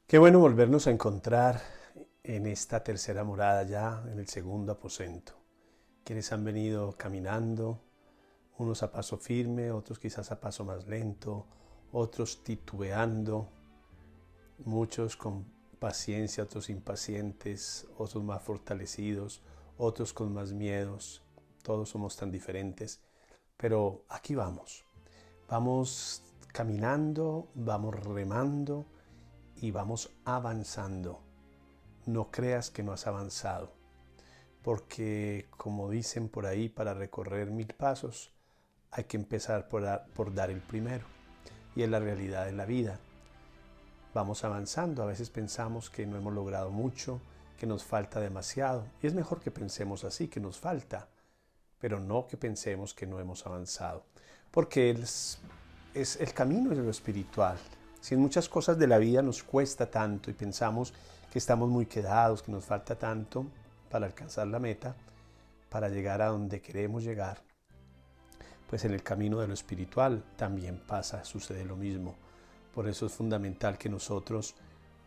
Qué bueno volvernos a encontrar en esta tercera morada ya, en el segundo aposento. Quienes han venido caminando, unos a paso firme, otros quizás a paso más lento, otros titubeando, muchos con paciencia, otros impacientes, otros más fortalecidos, otros con más miedos. Todos somos tan diferentes, pero aquí vamos. Vamos caminando, vamos remando y vamos avanzando. No creas que no has avanzado, porque como dicen por ahí, para recorrer 1000 pasos hay que empezar por dar el primero, y es la realidad de la vida. Vamos avanzando, a veces pensamos que no hemos logrado mucho, que nos falta demasiado, y es mejor que pensemos así, que nos falta, pero no que pensemos que no hemos avanzado, porque es el camino de lo espiritual. Si en muchas cosas de la vida nos cuesta tanto y pensamos que estamos muy quedados, que nos falta tanto para alcanzar la meta, para llegar a donde queremos llegar, pues en el camino de lo espiritual también sucede lo mismo. Por eso es fundamental que nosotros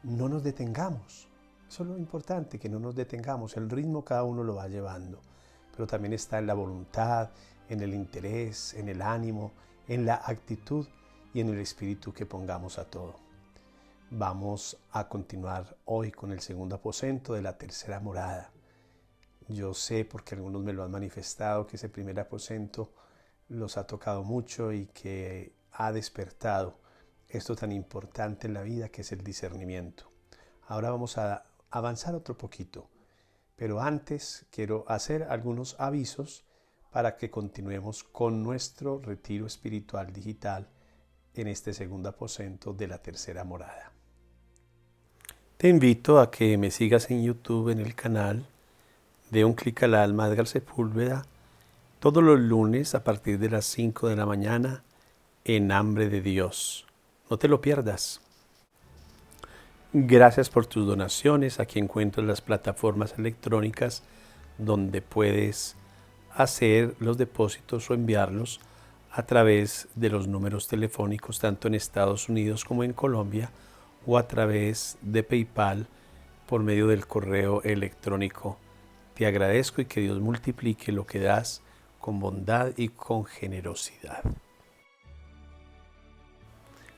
no nos detengamos. Eso es lo importante, que no nos detengamos. El ritmo cada uno lo va llevando, pero también está en la voluntad, en el interés, en el ánimo, en la actitud y en el espíritu que pongamos a todo. Vamos a continuar hoy con el segundo aposento de la tercera morada. Yo sé, porque algunos me lo han manifestado, que ese primer aposento los ha tocado mucho y que ha despertado esto tan importante en la vida que es el discernimiento. Ahora vamos a avanzar otro poquito, pero antes quiero hacer algunos avisos para que continuemos con nuestro retiro espiritual digital en este segundo aposento de la tercera morada. Te invito a que me sigas en YouTube en el canal de Un Clic al Alma Edgar Sepúlveda todos los lunes a partir de las 5 de la mañana en Hambre de Dios. No te lo pierdas. Gracias por tus donaciones. Aquí encuentras las plataformas electrónicas donde puedes hacer los depósitos o enviarlos a través de los números telefónicos tanto en Estados Unidos como en Colombia, o a través de PayPal por medio del correo electrónico. Te agradezco y que Dios multiplique lo que das con bondad y con generosidad.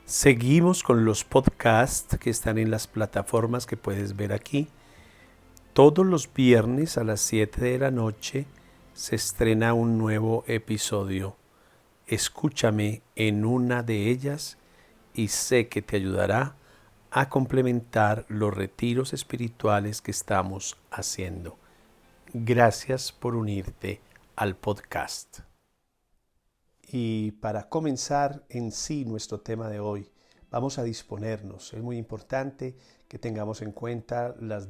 Seguimos con los podcasts que están en las plataformas que puedes ver aquí. Todos los viernes a las 7 de la noche se estrena un nuevo episodio. Escúchame en una de ellas y sé que te ayudará a complementar los retiros espirituales que estamos haciendo. Gracias por unirte al podcast. Y para comenzar en sí nuestro tema de hoy, vamos a disponernos. Es muy importante que tengamos en cuenta las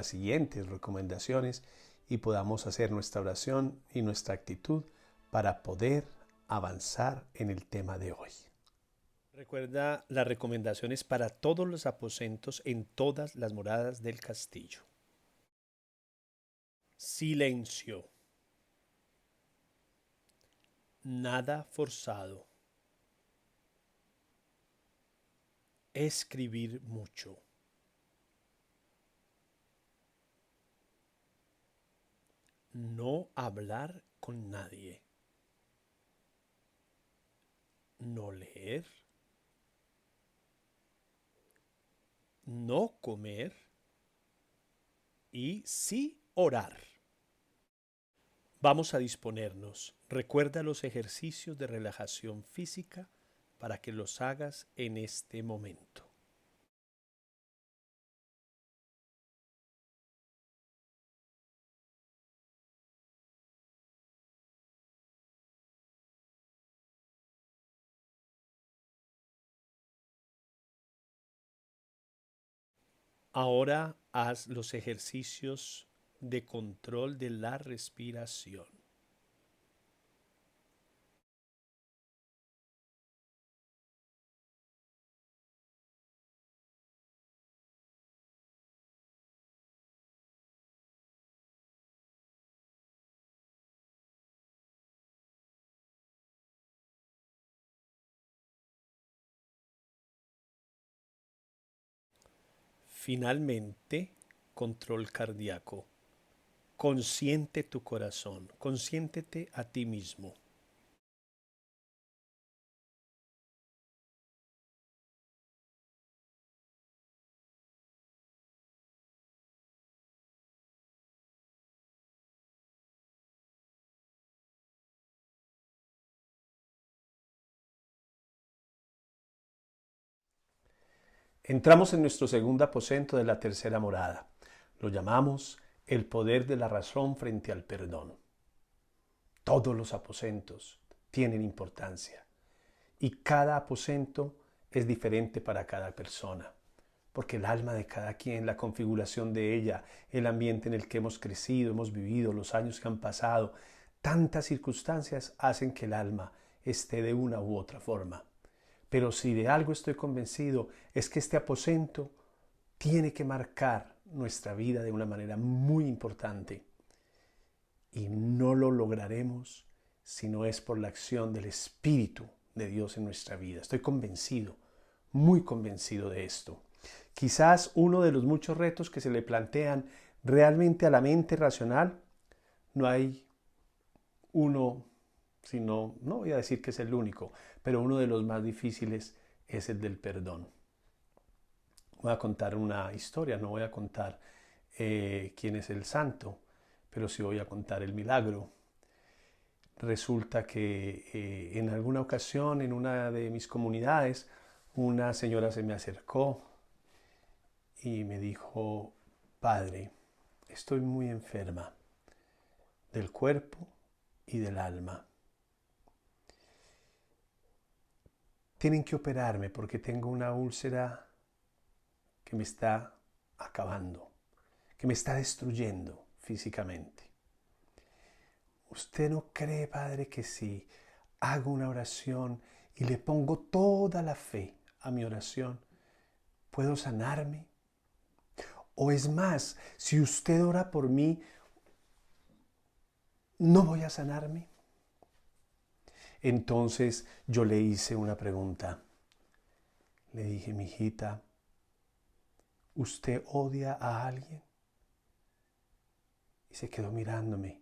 siguientes recomendaciones y podamos hacer nuestra oración y nuestra actitud para poder avanzar en el tema de hoy. Recuerda las recomendaciones para todos los aposentos en todas las moradas del castillo. Silencio. Nada forzado. Escribir mucho. No hablar con nadie. No leer. No comer. Y sí orar. Vamos a disponernos. Recuerda los ejercicios de relajación física para que los hagas en este momento. Ahora haz los ejercicios de control de la respiración. Finalmente, control cardíaco. Consiente tu corazón, consiéntete a ti mismo. Entramos en nuestro segundo aposento de la tercera morada. Lo llamamos el poder de la razón frente al perdón. Todos los aposentos tienen importancia y cada aposento es diferente para cada persona, porque el alma de cada quien, la configuración de ella, el ambiente en el que hemos crecido, hemos vivido, los años que han pasado, tantas circunstancias hacen que el alma esté de una u otra forma. Pero si de algo estoy convencido es que este aposento tiene que marcar nuestra vida de una manera muy importante. Y no lo lograremos si no es por la acción del Espíritu de Dios en nuestra vida. Estoy convencido, muy convencido de esto. Quizás uno de los muchos retos que se le plantean realmente a la mente racional, no hay uno, sino, no voy a decir que es el único, pero uno de los más difíciles es el del perdón. Voy a contar una historia, no voy a contar quién es el santo, pero sí voy a contar el milagro. Resulta que en alguna ocasión en una de mis comunidades una señora se me acercó y me dijo: Padre, estoy muy enferma del cuerpo y del alma. Tienen que operarme porque tengo una úlcera que me está acabando, que me está destruyendo físicamente. ¿Usted no cree, Padre, que si hago una oración y le pongo toda la fe a mi oración, puedo sanarme? O es más, si usted ora por mí, ¿no voy a sanarme? Entonces yo le hice una pregunta. Le dije: mijita, ¿usted odia a alguien? Y se quedó mirándome.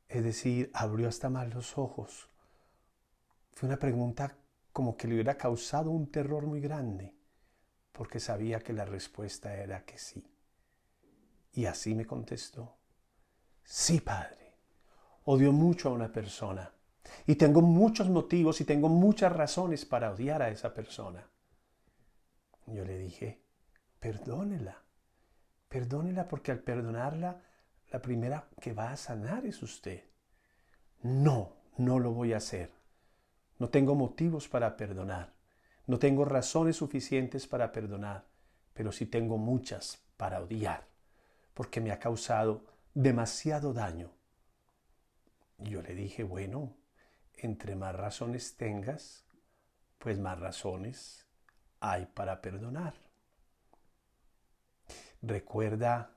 Es decir, abrió hasta más los ojos. Fue una pregunta como que le hubiera causado un terror muy grande, porque sabía que la respuesta era que sí. Y así me contestó: sí, Padre, odio mucho a una persona y tengo muchos motivos y tengo muchas razones para odiar a esa persona. Yo le dije: perdónela, perdónela, porque al perdonarla, la primera que va a sanar es usted. No, no lo voy a hacer. No tengo motivos para perdonar. No tengo razones suficientes para perdonar, pero sí tengo muchas para odiar, porque me ha causado demasiado daño. Y yo le dije: bueno, entre más razones tengas, pues más razones hay para perdonar. ¿Recuerda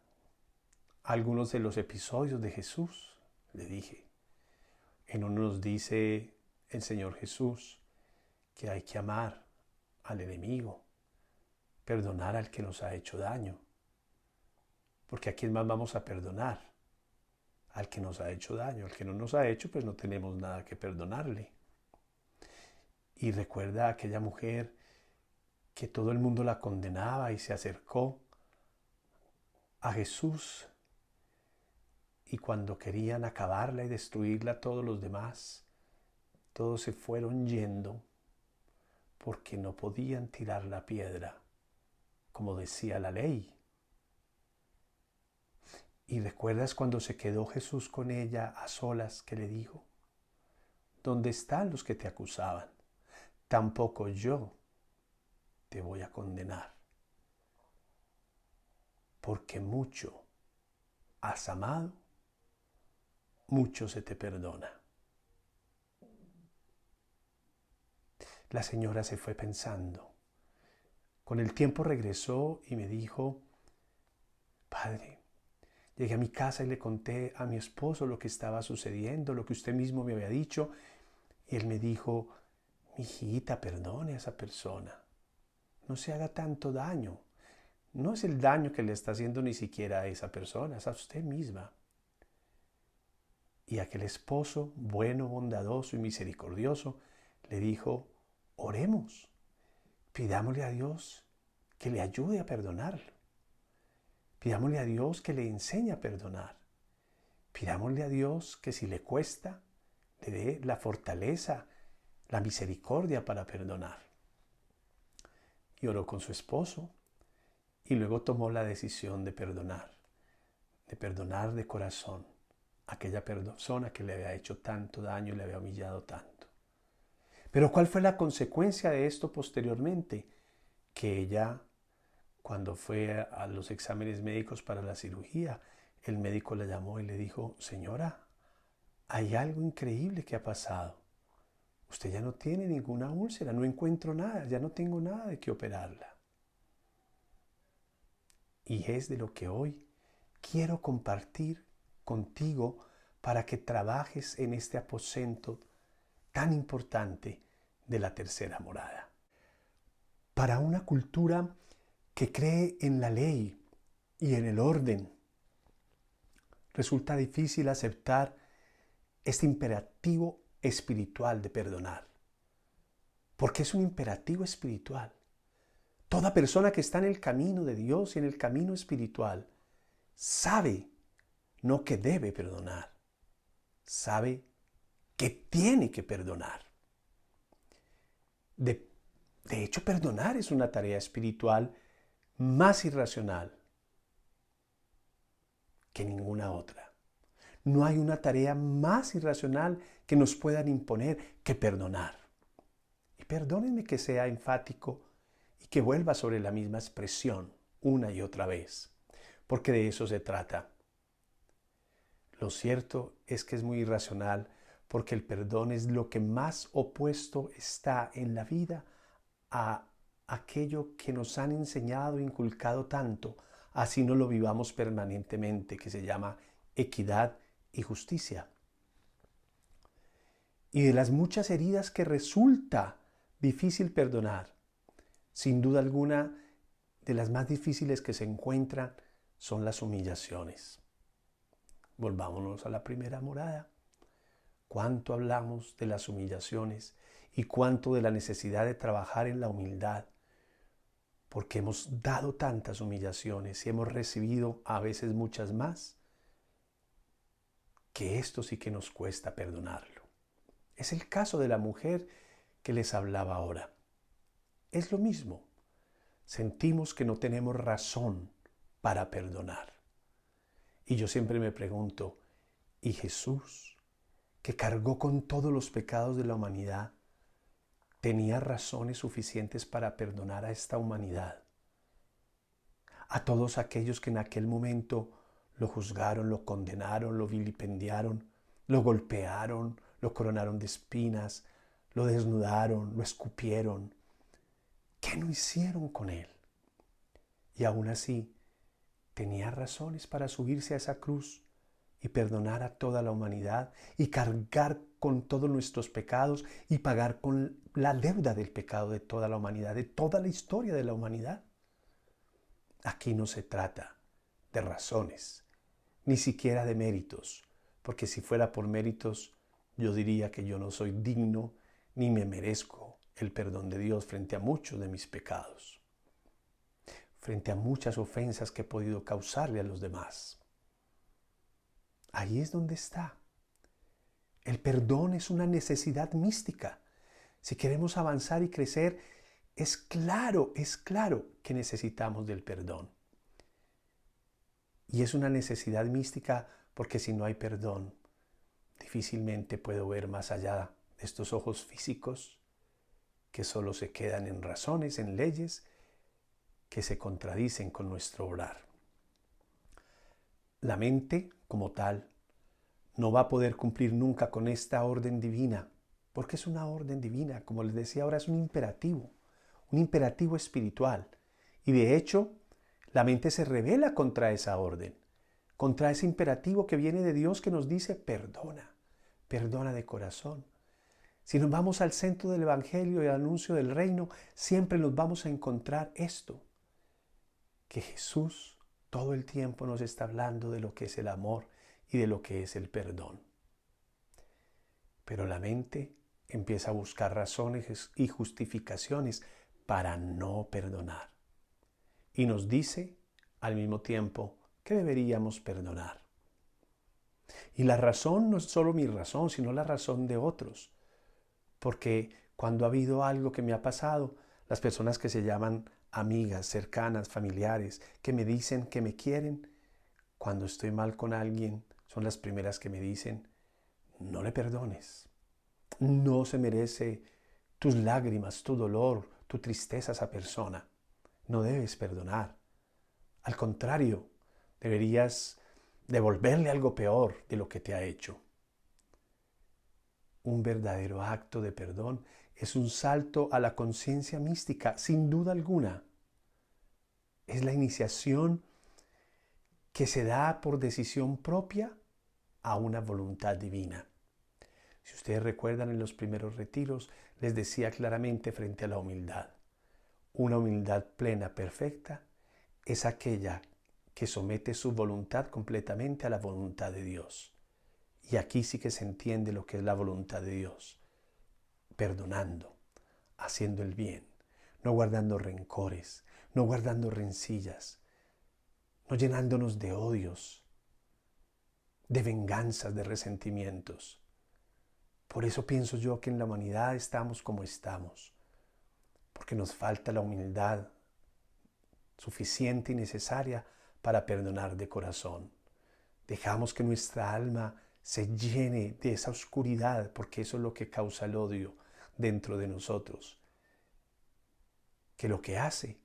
algunos de los episodios de Jesús? Le dije. En uno nos dice el Señor Jesús que hay que amar al enemigo, perdonar al que nos ha hecho daño. Porque ¿a quién más vamos a perdonar? Al que nos ha hecho daño. Al que no nos ha hecho, pues no tenemos nada que perdonarle. Y recuerda a aquella mujer que todo el mundo la condenaba y se acercó a Jesús, y cuando querían acabarla y destruirla todos los demás, todos se fueron yendo porque no podían tirar la piedra, como decía la ley. ¿Y recuerdas cuando se quedó Jesús con ella a solas, que le dijo: ¿dónde están los que te acusaban? Tampoco yo te voy a condenar, porque mucho has amado, mucho se te perdona. La señora se fue pensando. Con el tiempo regresó y me dijo: Padre, llegué a mi casa y le conté a mi esposo lo que estaba sucediendo, lo que usted mismo me había dicho, y él me dijo: mijita, perdone a esa persona, no se haga tanto daño, no es el daño que le está haciendo ni siquiera a esa persona, es a usted misma. Y aquel esposo, bueno, bondadoso y misericordioso, le dijo, oremos, pidámosle a Dios que le ayude a perdonarlo. Pidámosle a Dios que le enseñe a perdonar. Pidámosle a Dios que si le cuesta, le dé la fortaleza, la misericordia para perdonar. Y oró con su esposo y luego tomó la decisión de perdonar de corazón a aquella persona que le había hecho tanto daño y le había humillado tanto. Pero ¿cuál fue la consecuencia de esto posteriormente? Que ella, cuando fue a los exámenes médicos para la cirugía, el médico la llamó y le dijo, señora, hay algo increíble que ha pasado. Usted ya no tiene ninguna úlcera, no encuentro nada, ya no tengo nada de qué operarla. Y es de lo que hoy quiero compartir contigo para que trabajes en este aposento tan importante de la tercera morada. Para una cultura que cree en la ley y en el orden, resulta difícil aceptar este imperativo espiritual de perdonar. Porque es un imperativo espiritual. Toda persona que está en el camino de Dios y en el camino espiritual sabe no que debe perdonar, sabe que tiene que perdonar. De hecho, perdonar es una tarea espiritual más irracional que ninguna otra. No hay una tarea más irracional que nos puedan imponer que perdonar. Y perdónenme que sea enfático y que vuelva sobre la misma expresión una y otra vez, porque de eso se trata. Lo cierto es que es muy irracional porque el perdón es lo que más opuesto está en la vida a aquello que nos han enseñado e inculcado tanto, así no lo vivamos permanentemente, que se llama equidad y justicia. Y de las muchas heridas que resulta difícil perdonar, sin duda alguna, de las más difíciles que se encuentran son las humillaciones. Volvámonos a la primera morada. Cuánto hablamos de las humillaciones y cuánto de la necesidad de trabajar en la humildad, porque hemos dado tantas humillaciones y hemos recibido a veces muchas más, que esto sí que nos cuesta perdonarlo. Es el caso de la mujer que les hablaba ahora. Es lo mismo. Sentimos que no tenemos razón para perdonar. Y yo siempre me pregunto, ¿y Jesús, que cargó con todos los pecados de la humanidad, tenía razones suficientes para perdonar a esta humanidad? A todos aquellos que en aquel momento lo juzgaron, lo condenaron, lo vilipendiaron, lo golpearon, lo coronaron de espinas, lo desnudaron, lo escupieron. ¿Qué no hicieron con él? Y aún así, tenía razones para subirse a esa cruz y perdonar a toda la humanidad y cargar con todos nuestros pecados y pagar con la deuda del pecado de toda la humanidad, de toda la historia de la humanidad. Aquí no se trata de razones, ni siquiera de méritos, porque si fuera por méritos, yo diría que yo no soy digno ni me merezco el perdón de Dios frente a muchos de mis pecados, frente a muchas ofensas que he podido causarle a los demás. Ahí es donde está. El perdón es una necesidad mística. Si queremos avanzar y crecer, es claro que necesitamos del perdón. Y es una necesidad mística porque si no hay perdón, difícilmente puedo ver más allá de estos ojos físicos que solo se quedan en razones, en leyes que se contradicen con nuestro obrar. La mente, como tal, no va a poder cumplir nunca con esta orden divina, porque es una orden divina, como les decía ahora, es un imperativo espiritual. Y de hecho, la mente se rebela contra esa orden, contra ese imperativo que viene de Dios que nos dice perdona, perdona de corazón. Si nos vamos al centro del Evangelio y al anuncio del reino, siempre nos vamos a encontrar esto. que Jesús todo el tiempo nos está hablando de lo que es el amor y de lo que es el perdón. Pero la mente empieza a buscar razones y justificaciones para no perdonar. Y nos dice al mismo tiempo que deberíamos perdonar. Y la razón no es solo mi razón, sino la razón de otros. Porque cuando ha habido algo que me ha pasado, las personas que se llaman amigas, cercanas, familiares, que me dicen que me quieren, cuando estoy mal con alguien, son las primeras que me dicen, no le perdones. No se merece tus lágrimas, tu dolor, tu tristeza a esa persona. No debes perdonar. Al contrario, deberías devolverle algo peor de lo que te ha hecho. Un verdadero acto de perdón es un salto a la conciencia mística, sin duda alguna. Es la iniciación que se da por decisión propia a una voluntad divina. Si ustedes recuerdan en los primeros retiros, les decía claramente frente a la humildad. Una humildad plena, perfecta, es aquella que somete su voluntad completamente a la voluntad de Dios. Y aquí sí que se entiende lo que es la voluntad de Dios. Perdonando, haciendo el bien, no guardando rencores, no guardando rencillas, no llenándonos de odios, de venganzas, de resentimientos. Por eso pienso yo que en la humanidad estamos como estamos, porque nos falta la humildad suficiente y necesaria para perdonar de corazón. Dejamos que nuestra alma se llene de esa oscuridad, porque eso es lo que causa el odio dentro de nosotros, que lo que hace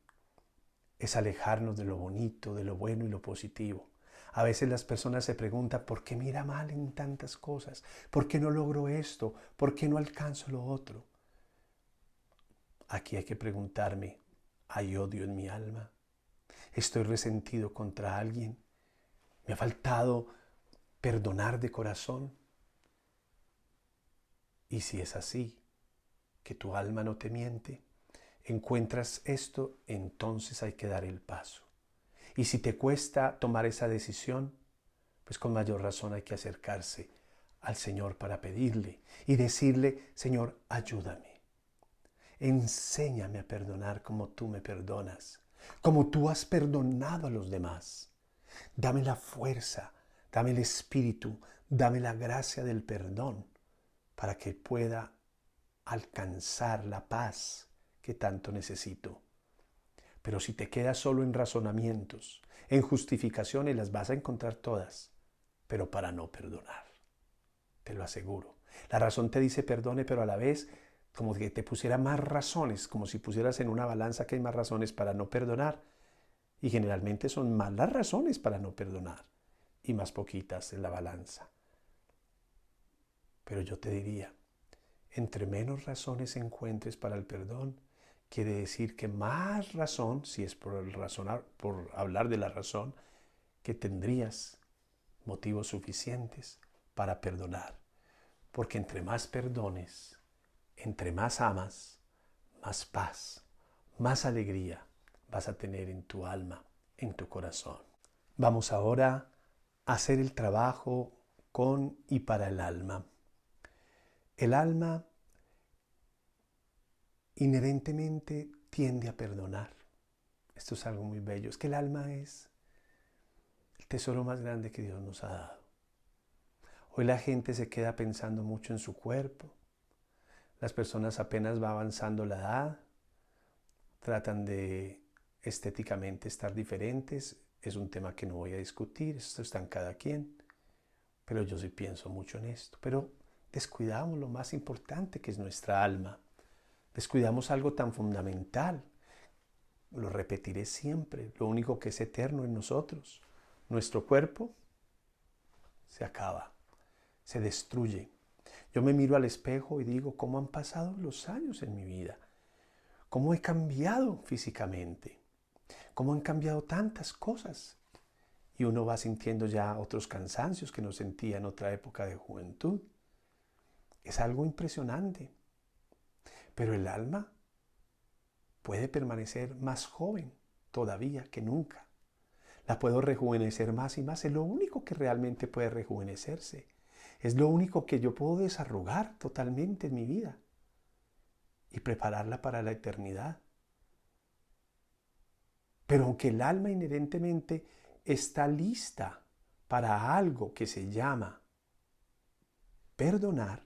es alejarnos de lo bonito, de lo bueno y lo positivo. A veces las personas se preguntan, ¿por qué me irá mal en tantas cosas? ¿Por qué no logro esto? ¿Por qué no alcanzo lo otro? Aquí hay que preguntarme, ¿hay odio en mi alma? ¿Estoy resentido contra alguien? ¿Me ha faltado perdonar de corazón? Y si es así, que tu alma no te miente, encuentras esto, entonces hay que dar el paso. Y si te cuesta tomar esa decisión, pues con mayor razón hay que acercarse al Señor para pedirle y decirle, Señor, ayúdame. Enséñame a perdonar como tú me perdonas, como tú has perdonado a los demás. Dame la fuerza, dame el espíritu, dame la gracia del perdón para que pueda alcanzar la paz que tanto necesito. Pero si te quedas solo en razonamientos, en justificaciones, las vas a encontrar todas, pero para no perdonar. Te lo aseguro. La razón te dice perdone, pero a la vez como que te pusiera más razones, como si pusieras en una balanza que hay más razones para no perdonar. Y generalmente son más las razones para no perdonar y más poquitas en la balanza. Pero yo te diría, entre menos razones encuentres para el perdón, quiere decir que más razón, si es por hablar de la razón, que tendrías motivos suficientes para perdonar. Porque entre más perdones, entre más amas, más paz, más alegría vas a tener en tu alma, en tu corazón. Vamos ahora a hacer el trabajo con y para el alma. El alma inherentemente tiende a perdonar. Esto es algo muy bello. Es que el alma es el tesoro más grande que Dios nos ha dado. Hoy la gente se queda pensando mucho en su cuerpo. Las personas apenas va avanzando la edad, tratan de estéticamente estar diferentes. Es un tema que no voy a discutir, esto está en cada quien. Pero yo sí pienso mucho en esto. Pero descuidamos lo más importante, que es nuestra alma. Descuidamos algo tan fundamental. Lo repetiré siempre. Lo único que es eterno en nosotros. Nuestro cuerpo se acaba, se destruye. Yo me miro al espejo y digo, ¿cómo han pasado los años en mi vida? ¿Cómo he cambiado físicamente? ¿Cómo han cambiado tantas cosas? Y uno va sintiendo ya otros cansancios que no sentía en otra época de juventud. Es algo impresionante. Pero el alma puede permanecer más joven. todavía que nunca. La puedo rejuvenecer más y más. Es lo único que realmente puede rejuvenecerse. Es lo único que yo puedo desarrugar totalmente en mi vida y prepararla para la eternidad. Pero aunque el alma inherentemente está lista para algo que se llama perdonar,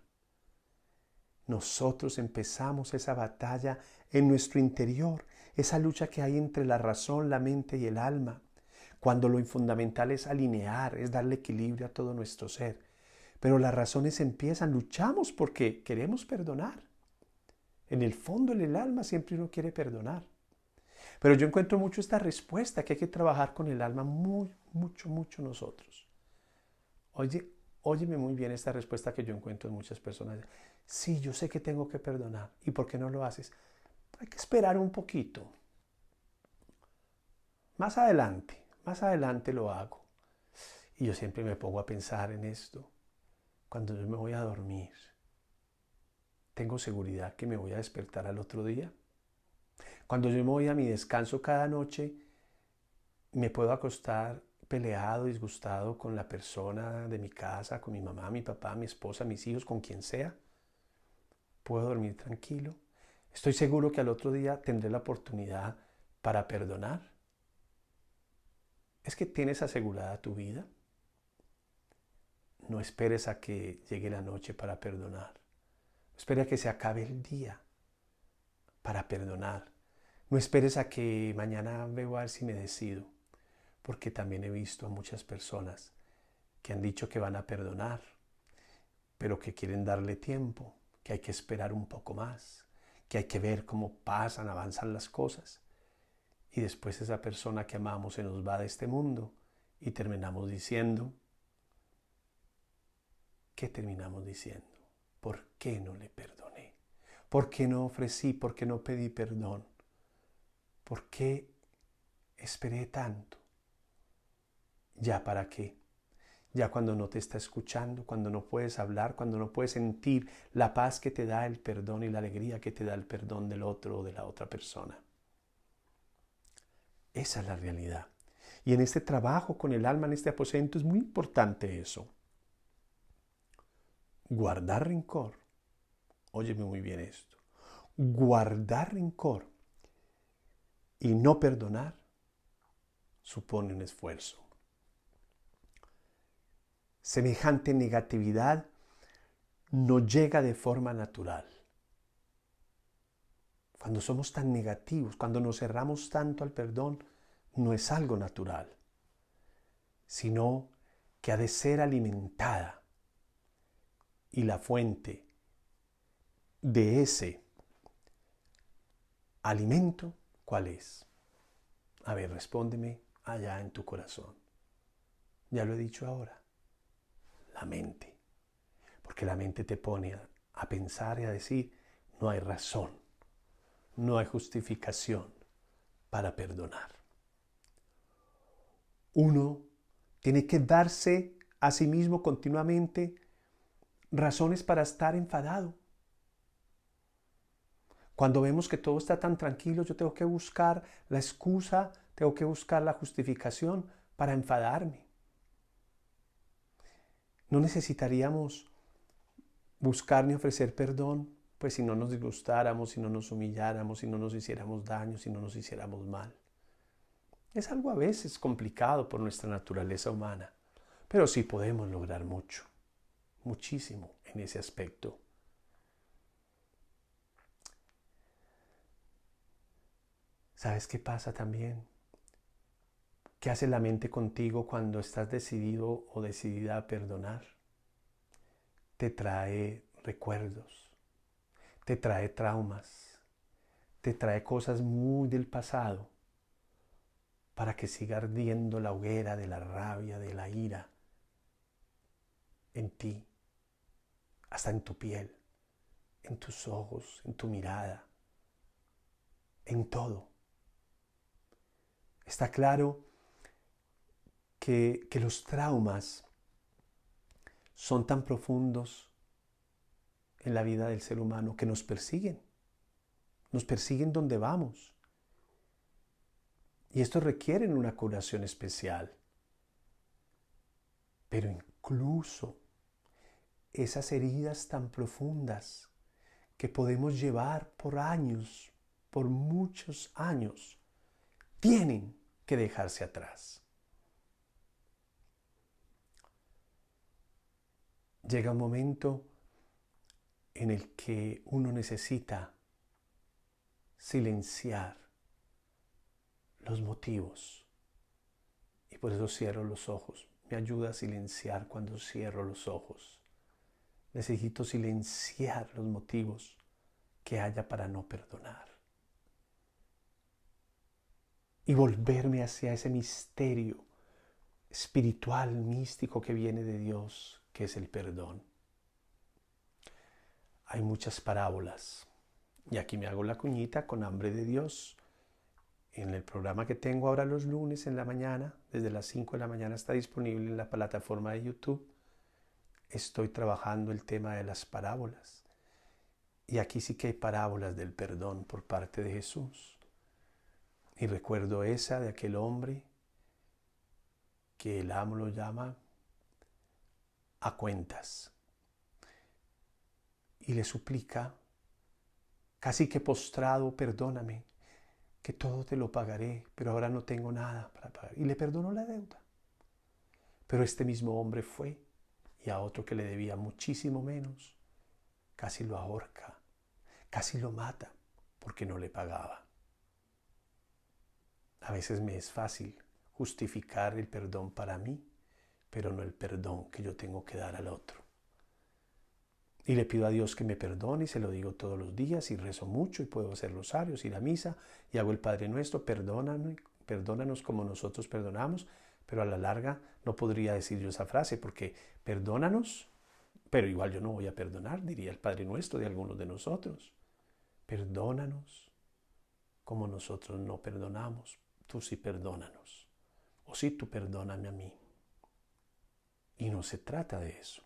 nosotros empezamos esa batalla en nuestro interior, esa lucha que hay entre la razón, la mente y el alma, cuando lo fundamental es alinear, es darle equilibrio a todo nuestro ser. Pero las razones empiezan, luchamos porque queremos perdonar. En el fondo, en el alma, siempre uno quiere perdonar. Pero yo encuentro mucho esta respuesta, que hay que trabajar con el alma mucho nosotros. Óyeme muy bien esta respuesta que yo encuentro en muchas personas. Sí, yo sé que tengo que perdonar. ¿Y por qué no lo haces? Hay que esperar un poquito. Más adelante lo hago. Y yo siempre me pongo a pensar en esto. Cuando yo me voy a dormir, ¿tengo seguridad que me voy a despertar al otro día? Cuando yo me voy a mi descanso cada noche, ¿me puedo acostar peleado, disgustado con la persona de mi casa, con mi mamá, mi papá, mi esposa, mis hijos, con quien sea? ¿Puedo dormir tranquilo? ¿Estoy seguro que al otro día tendré la oportunidad para perdonar? ¿Es que tienes asegurada tu vida? No esperes a que llegue la noche para perdonar. No esperes a que se acabe el día para perdonar. No esperes a que mañana veo a ver si me decido. Porque también he visto a muchas personas que han dicho que van a perdonar, pero que quieren darle tiempo, que hay que esperar un poco más, que hay que ver cómo pasan, avanzan las cosas. Y después esa persona que amamos se nos va de este mundo y terminamos diciendo, ¿qué terminamos diciendo? ¿Por qué no le perdoné? ¿Por qué no ofrecí? ¿Por qué no pedí perdón? ¿Por qué esperé tanto? ¿Ya para qué? Ya cuando no te está escuchando, cuando no puedes hablar, cuando no puedes sentir la paz que te da el perdón y la alegría que te da el perdón del otro o de la otra persona. Esa es la realidad. Y en este trabajo con el alma, en este aposento, es muy importante eso. Guardar rencor. Óyeme muy bien esto. Guardar rencor y no perdonar supone un esfuerzo. Semejante negatividad no llega de forma natural. Cuando somos tan negativos, cuando nos cerramos tanto al perdón, no es algo natural, sino que ha de ser alimentada. Y la fuente de ese alimento, ¿cuál es? A ver, respóndeme allá en tu corazón. Ya lo he dicho ahora, la mente. Porque la mente te pone a pensar y a decir, no hay razón, no hay justificación para perdonar. Uno tiene que darse a sí mismo continuamente razones para estar enfadado. Cuando vemos que todo está tan tranquilo, yo tengo que buscar la excusa, tengo que buscar la justificación para enfadarme. No necesitaríamos buscar ni ofrecer perdón, pues si no nos disgustáramos, si no nos humilláramos, si no nos hiciéramos daño, si no nos hiciéramos mal. Es algo a veces complicado por nuestra naturaleza humana, pero sí podemos lograr mucho, muchísimo en ese aspecto. ¿Sabes qué pasa también? ¿Qué hace la mente contigo cuando estás decidido o decidida a perdonar? Te trae recuerdos, te trae traumas, te trae cosas muy del pasado para que siga ardiendo la hoguera de la rabia, de la ira en ti, hasta en tu piel, en tus ojos, en tu mirada, en todo. Está claro que los traumas son tan profundos en la vida del ser humano que nos persiguen donde vamos. Y estos requieren una curación especial. Pero incluso esas heridas tan profundas que podemos llevar por años, por muchos años, tienen que dejarse atrás. Llega un momento en el que uno necesita silenciar los motivos. Y por eso cierro los ojos. Me ayuda a silenciar cuando cierro los ojos. Necesito silenciar los motivos que haya para no perdonar. Y volverme hacia ese misterio espiritual, místico que viene de Dios, que es el perdón. Hay muchas parábolas. Y aquí me hago la cuñita con Hambre de Dios. En el programa que tengo ahora los lunes en la mañana, desde las 5 de la mañana está disponible en la plataforma de YouTube. Estoy trabajando el tema de las parábolas. Y aquí sí que hay parábolas del perdón por parte de Jesús. Y recuerdo esa de aquel hombre que el amo lo llama a cuentas. Y le suplica, casi que postrado, perdóname, que todo te lo pagaré, pero ahora no tengo nada para pagar. Y le perdonó la deuda. Pero este mismo hombre fue y a otro que le debía muchísimo menos, casi lo ahorca, casi lo mata porque no le pagaba. A veces me es fácil justificar el perdón para mí, pero no el perdón que yo tengo que dar al otro. Y le pido a Dios que me perdone y se lo digo todos los días y rezo mucho y puedo hacer rosarios, ir a misa y hago el Padre Nuestro, perdónanos como nosotros perdonamos, pero a la larga no podría decir yo esa frase porque perdónanos, pero igual yo no voy a perdonar, diría el Padre Nuestro de algunos de nosotros. Perdónanos como nosotros no perdonamos, tú sí perdónanos, o sí tú perdóname a mí. Y no se trata de eso.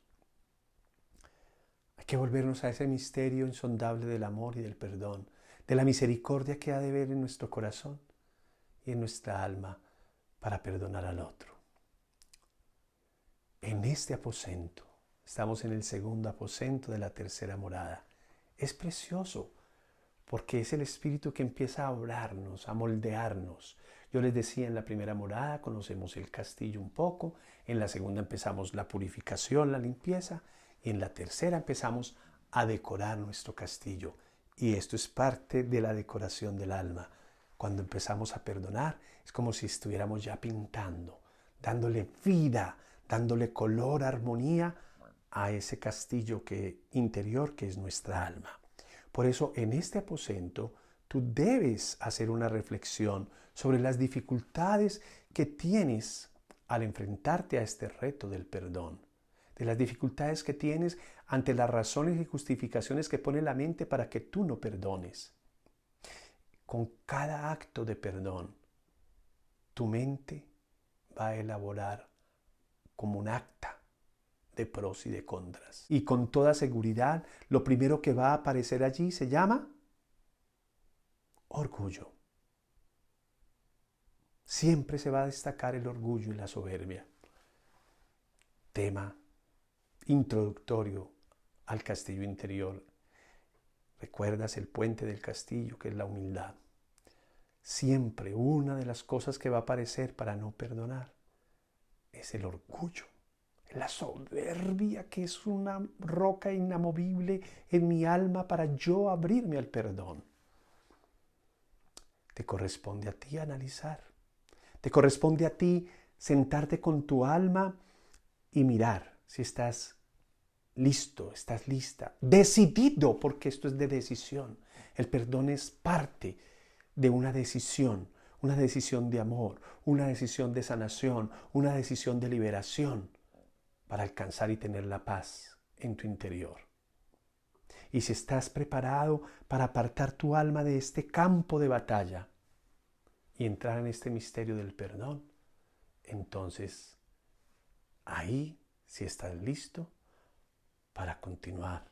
Hay que volvernos a ese misterio insondable del amor y del perdón, de la misericordia que ha de ver en nuestro corazón y en nuestra alma para perdonar al otro. En este aposento, estamos en el segundo aposento de la tercera morada. Es precioso porque es el Espíritu que empieza a obrarnos, a moldearnos. Yo les decía, en la primera morada conocemos el castillo un poco, en la segunda empezamos la purificación, la limpieza, y en la tercera empezamos a decorar nuestro castillo. Y esto es parte de la decoración del alma. Cuando empezamos a perdonar, es como si estuviéramos ya pintando, dándole vida, dándole color, armonía a ese castillo interior que es nuestra alma. Por eso, en este aposento, tú debes hacer una reflexión sobre las dificultades que tienes al enfrentarte a este reto del perdón, de las dificultades que tienes ante las razones y justificaciones que pone la mente para que tú no perdones. Con cada acto de perdón, tu mente va a elaborar como un acta de pros y de contras. Y con toda seguridad, lo primero que va a aparecer allí se llama orgullo. Siempre se va a destacar el orgullo y la soberbia. Tema introductorio al castillo interior. ¿Recuerdas el puente del castillo, que es la humildad? Siempre una de las cosas que va a aparecer para no perdonar es el orgullo. La soberbia, que es una roca inamovible en mi alma para yo abrirme al perdón. Te corresponde a ti analizar. Te corresponde a ti sentarte con tu alma y mirar si estás listo, estás lista, decidido, porque esto es de decisión. El perdón es parte de una decisión de amor, una decisión de sanación, una decisión de liberación para alcanzar y tener la paz en tu interior. Y si estás preparado para apartar tu alma de este campo de batalla y entrar en este misterio del perdón, entonces ahí sí estás listo para continuar,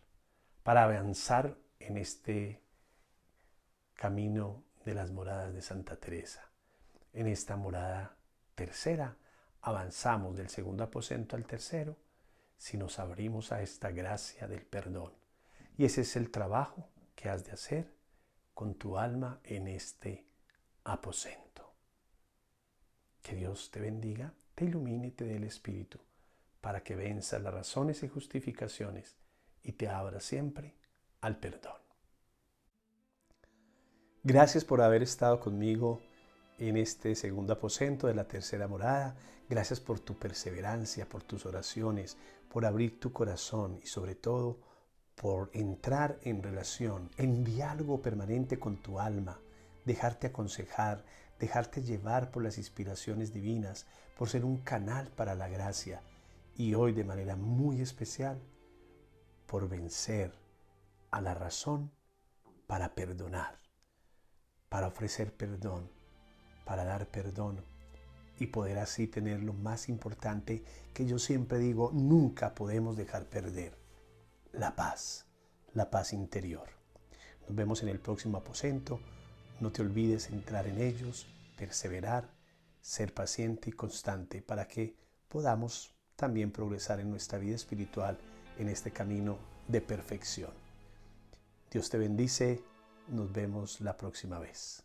para avanzar en este camino de las moradas de Santa Teresa. En esta morada tercera avanzamos del segundo aposento al tercero si nos abrimos a esta gracia del perdón. Y ese es el trabajo que has de hacer con tu alma en este aposento. Que Dios te bendiga, te ilumine y te dé el Espíritu para que venzas las razones y justificaciones y te abras siempre al perdón. Gracias por haber estado conmigo en este segundo aposento de la tercera morada. Gracias por tu perseverancia, por tus oraciones, por abrir tu corazón y sobre todo por entrar en relación, en diálogo permanente con tu alma, dejarte aconsejar, dejarte llevar por las inspiraciones divinas, por ser un canal para la gracia y hoy de manera muy especial por vencer a la razón para perdonar, para ofrecer perdón, para dar perdón y poder así tener lo más importante que yo siempre digo, nunca podemos dejar perder, la paz interior. Nos vemos en el próximo aposento. No te olvides entrar en ellos, perseverar, ser paciente y constante para que podamos también progresar en nuestra vida espiritual en este camino de perfección. Dios te bendice. Nos vemos la próxima vez.